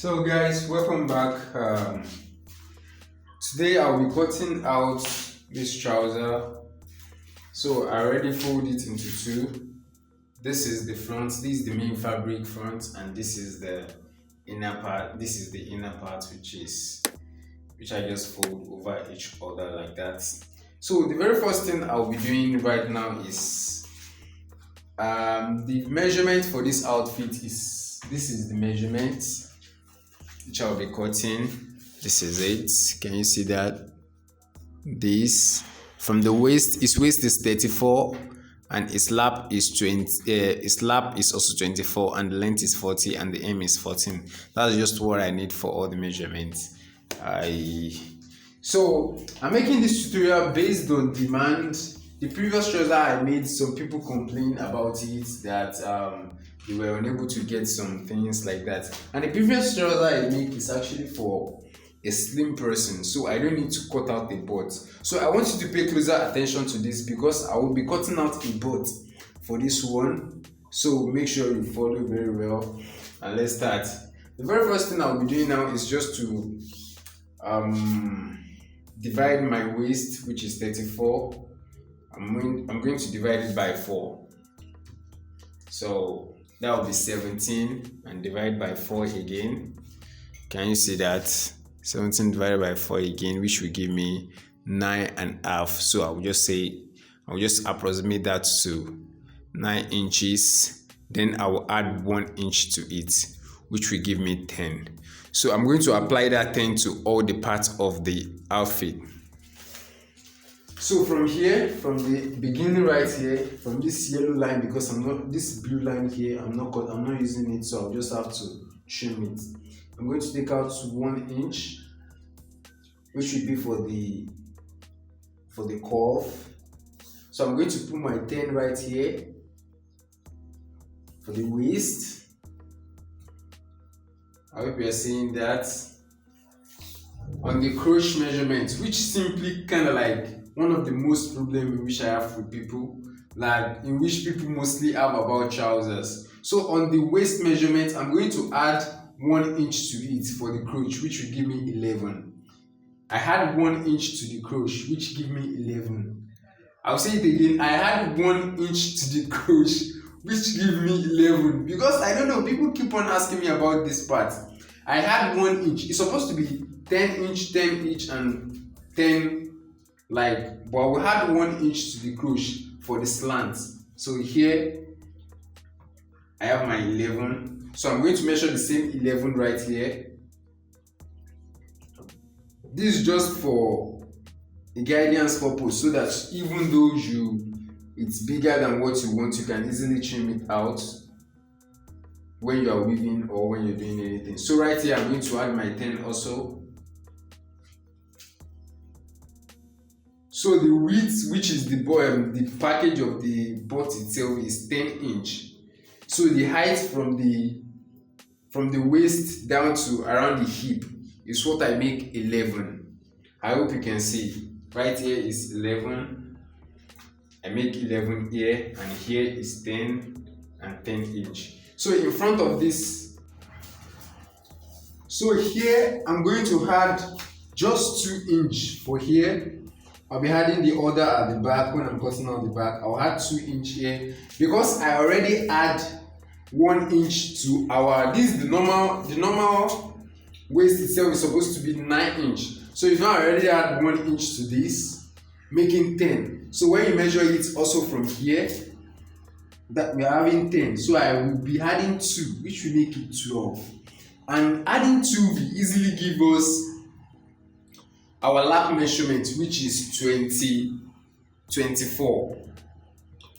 So guys, welcome back. Today I'll be cutting out this trouser. So I already fold it into two. This is the front, this is the main fabric front, and this is the inner part. This is the inner part, which I just fold over each other like that. So the very first thing I'll be doing right now is the measurement for this outfit is the measurement which I'll be cutting. This is it. Can you see that? This from the waist, its waist is 34 and its lap is 20. Its lap is also 24 and the length is 40 and the M is 14. That's just what I need for all the measurements. So I'm making this tutorial based on demand. The previous trouser I made, some people complained about it that they were unable to get some things like that. And the previous trouser I make is actually for a slim person, so I don't need to cut out the butt. So I want you to pay closer attention to this because I will be cutting out a butt for this one. So make sure you follow very well. And let's start. The very first thing I'll be doing now is just to divide my waist, which is 34. I'm going to divide it by 4. So that will be 17 and divide by 4 again. Can you see that? 17 divided by 4 again, which will give me 9.5. So I'll just approximate that to 9 inches. Then I will add 1 inch to it, which will give me 10. So I'm going to apply that 10 to all the parts of the outfit. So from here, from the beginning right here, from this yellow line, because this blue line here, I'm not using it, so I'll just have to trim it. I'm going to take out 1 inch, which will be for the curve. So I'm going to put my 10 right here for the waist. I hope you are seeing that. On the crotch measurement, which simply kind of like one of the most problems which I have with people, like in which people mostly have about trousers. So on the waist measurement, I'm going to add 1 inch to it for the crotch, which will give me 11. I had 1 inch to the crotch, which give me 11. I'll say it again. I had 1 inch to the crotch, which give me 11. Because I don't know, people keep on asking me about this part. I had 1 inch. It's supposed to be 10 inch, 10 inch, and 10 but we had 1 inch to the crotch for the slant. So here I have my 11. So I'm going to measure the same 11 right here. This is just for a guidance purpose, so that even though it's bigger than what you want, you can easily trim it out when you are weaving or when you're doing anything. So right here I'm going to add my 10 also. So the width, which is the package of the butt itself, is 10 inch. So the height from the waist down to around the hip is what I make 11. I hope you can see. Right here is 11. I make 11 here, and here is 10 and 10 inch. So in front of this, so here I'm going to add just 2 inch for here. I'll be adding the other at the back. When I'm cutting out the back, I'll add 2 inch here because I already add 1 inch to this is the normal waist itself is supposed to be 9 inch. So you now already add 1 inch to this, making 10. So when you measure it also from here, that we are having 10. So I will be adding 2, which will make it 12. And adding 2 will easily give us our lap measurement, which is 24.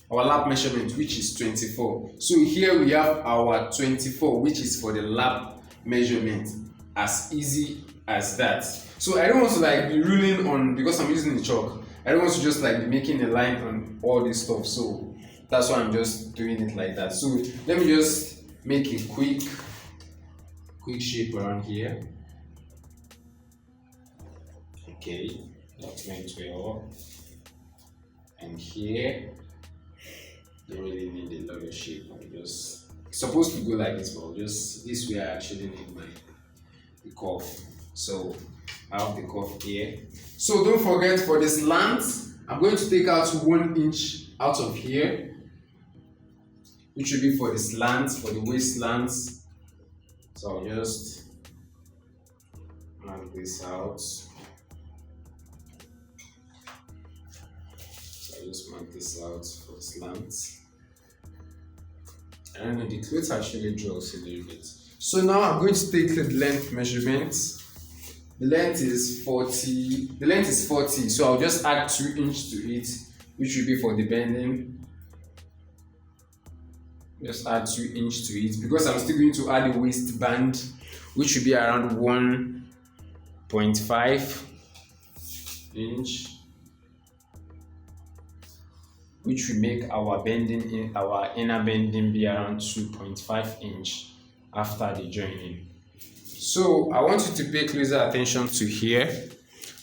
Our lap measurement, which is 24. So here we have our 24, which is for the lap measurement. As easy as that. So I don't want to be ruling on, because I'm using the chalk, I don't want to just be making a line on all this stuff. So that's why I'm just doing it like that. So let me just make a quick shape around here. Okay, that's going to be all. And here, don't really need a lot of shape. It's supposed to go like this, but just this way I actually need the cuff. So I have the cuff here. So don't forget, for the slant, I'm going to take out 1 inch out of here, which will be for the slants, for the waist slants. So I'll just mark this out. So I'll just mark this out for the slants. I don't know, the clothes actually draws a little bit. So now I'm going to take the length measurement. The length is 40, so I'll just add 2 inches to it, which will be for the bending. Just add 2 inches to it, because I'm still going to add a waistband, which will be around 1.5 inch, which will make our bending, our inner bending, be around 2.5 inch after the joining. So I want you to pay closer attention to here.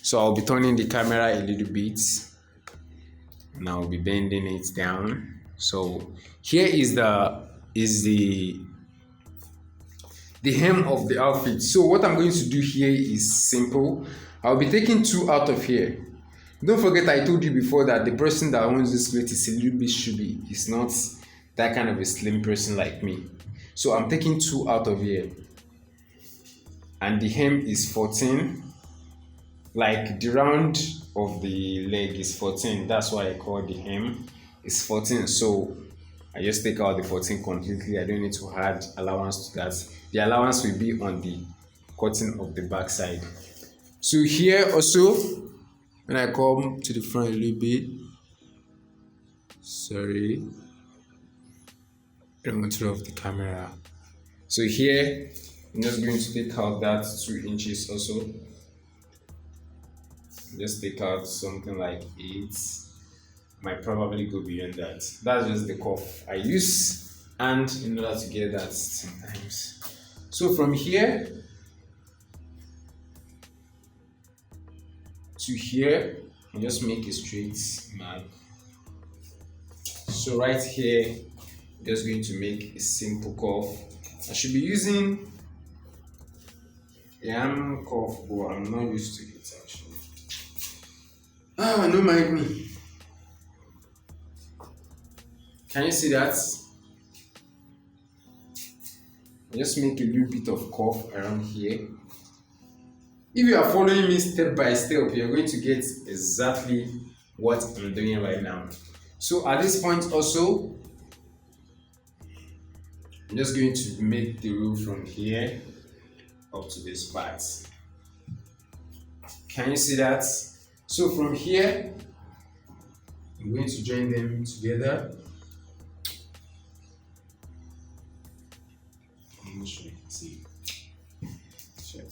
So I'll be turning the camera a little bit and I'll be bending it down. So here is the hem of the outfit. So what I'm going to do here is simple. I'll be taking 2 out of here. Don't forget, I told you before that the person that owns this clothes is a little bit chubby. He's not that kind of a slim person like me. So I'm taking 2 out of here. And the hem is 14. Like the round of the leg is 14. That's why I call the hem is 14. So I just take out the 14 completely. I don't need to add allowance to that. The allowance will be on the cutting of the back side. So here also, when I come to the front a little bit, sorry, I don't want to turn off the camera. So here, I'm just going to take out that 2 inches also. Just take out something like 8. Might probably go beyond that. That's just the cuff I use and in order to get that sometimes. So from here to here, I just make a straight mark. So right here, I'm just going to make a simple cuff. I should be using a hand cuff, but I'm not used to it actually. Don't mind me. Can you see that? I just make a little bit of cuff around here. If you are following me step by step, you're going to get exactly what I'm doing right now. So at this point also, I'm just going to make the rope from here up to this part. Can you see that? So from here, I'm going to join them together. I'm not sure you can see. Sure.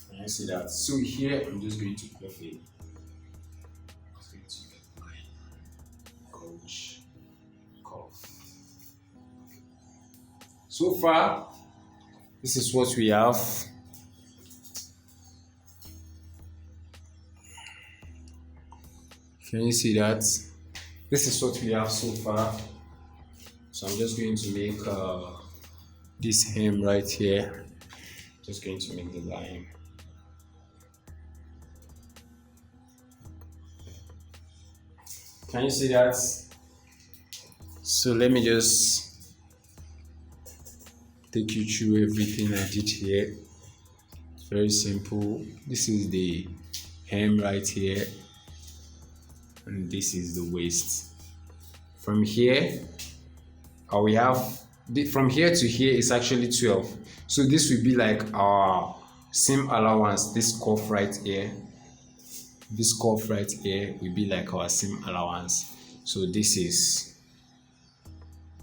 Can you see that? So here, I'm just going to cuff it. I'm going to get my coach cuff. So far, this is what we have. Can you see that? This is what we have so far. So I'm just going to make this hem right here. Just going to make the line. Can you see that? So let me just take you through everything I did here. Very simple. This is the hem right here. And this is the waist. From here, we have, from here to here is actually 12. So this will be like our seam allowance. This cuff right here. This cuff right here will be like our seam allowance. So this is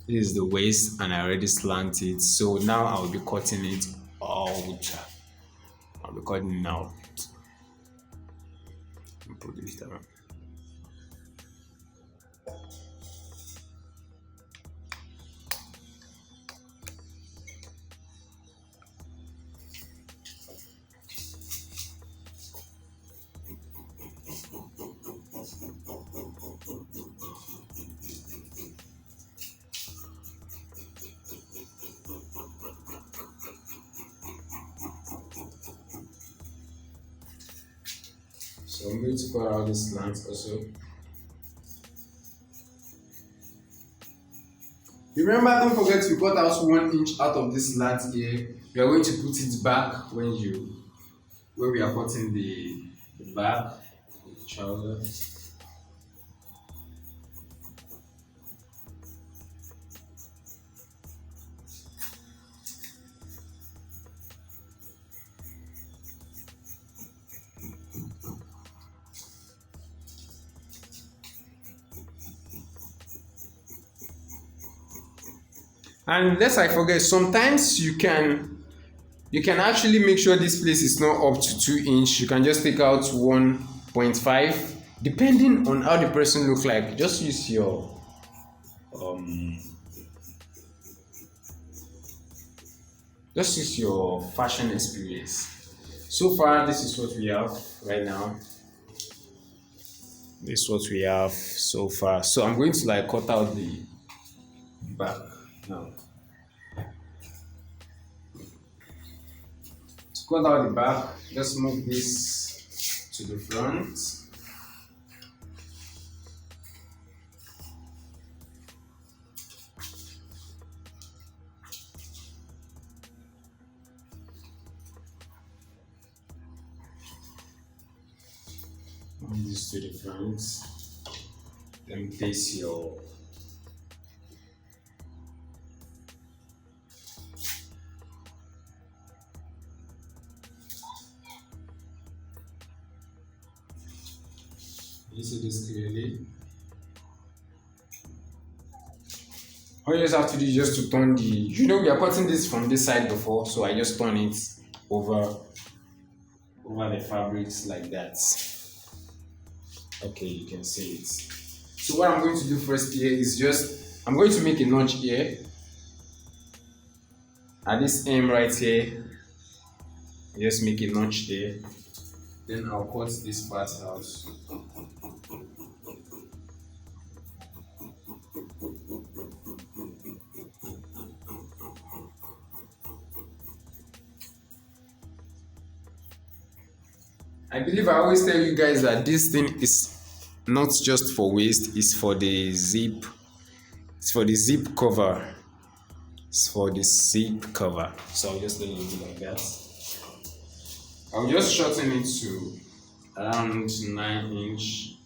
the waist, and I already slanted. So now I'll be cutting it out. I'll be cutting it out. Put this down. So I'm going to cut out this slant also. Remember, don't forget to cut out 1 inch out of this slant here. We are going to put it back when we are cutting the back of the trouser. And lest I forget, sometimes you can actually make sure this place is not up to 2 inch. You can just take out 1.5, depending on how the person looks like. Just use your um fashion experience. So far, this is what we have right now. This is what we have so far. So I'm going to like cut out the back now. To cut out the back, just move this to the front. Move this to the front. Then place your you see this clearly. All you just have to do is just to turn we are cutting this from this side before, so I just turn it over the fabrics like that. Okay, you can see it. So what I'm going to do first here is I'm going to make a notch here at this end right here. Just make a notch there. Then I'll cut this part out. I believe I always tell you guys that this thing is not just for waist, it's for the zip. It's for the zip cover. It's for the zip cover. So I'll just let it be like that. I'll just shorten it to around 9 inch.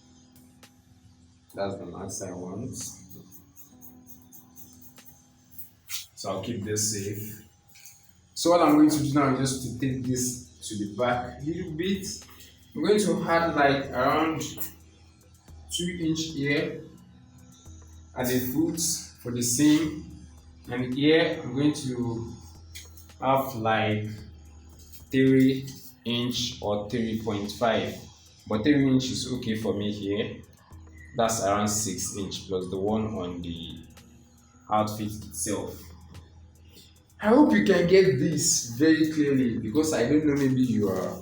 That's the max I want. So I'll keep this safe. So what I'm going to do now is just to take this to the back a little bit. I'm going to add like around 2 inch here at the foot for the seam, and here I'm going to have like 3 inch or 3.5, but 3 inch is okay for me here. That's around 6 inch plus the one on the outfit itself. I hope you can get this very clearly, because I don't know, maybe you are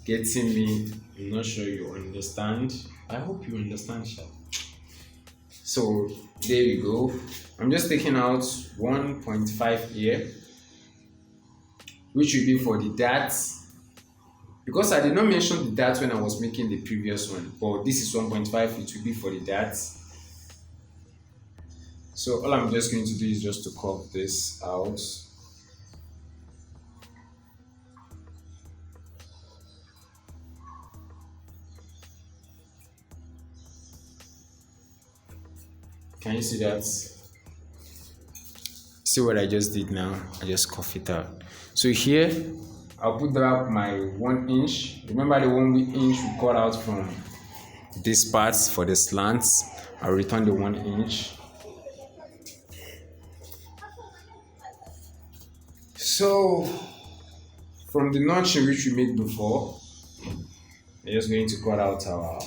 getting me. I'm not sure you understand. I hope you understand, Sha. So there we go. I'm just taking out 1.5 here, which will be for the darts, because I did not mention the darts when I was making the previous one, but this is 1.5. It will be for the darts. So all I'm just going to do is just to curve this out. Can you see that? See what I just did now? I just cough it out. So here, I'll put up my 1 inch. Remember the 1 inch we cut out from this part for the slants? I'll return the 1 inch. So, from the notch in which we made before, we're just going to cut out our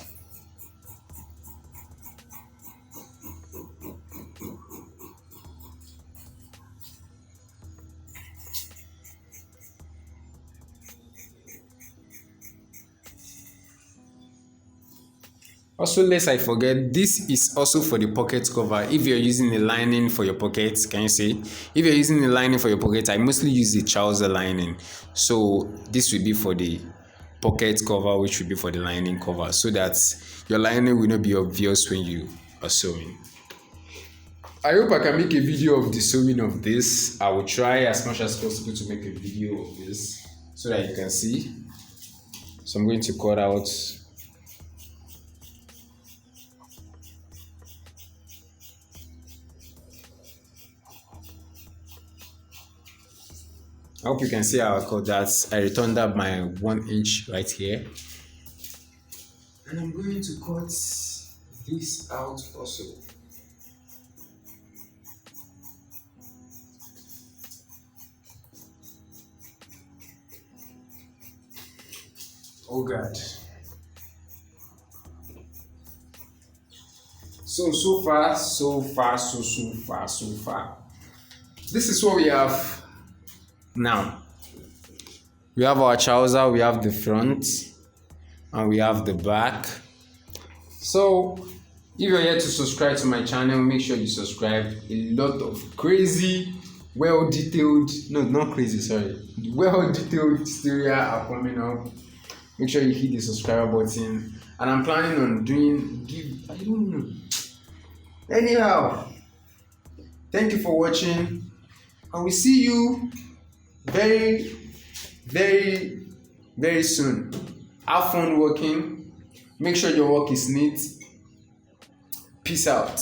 also, lest I forget, this is also for the pocket cover. If you're using a lining for your pockets, can you see? If you're using a lining for your pocket, I mostly use the trouser lining. So this will be for the pocket cover, which will be for the lining cover, so that your lining will not be obvious when you are sewing. I hope I can make a video of the sewing of this. I will try as much as possible to make a video of this so that you can see. So I'm going to cut out I hope you can see how I cut that. I returned up my 1 inch right here. And I'm going to cut this out also. Oh God. So far. This is what we have now. We have our trouser, we have the front, and we have the back. So if you're here to subscribe to my channel, make sure you subscribe. A lot of crazy, well detailed tutorial are coming up. Make sure you hit the subscribe button, and I'm planning on I don't know. Anyhow, thank you for watching, and we see you very, very, very soon. Have fun working. Make sure your work is neat. Peace out.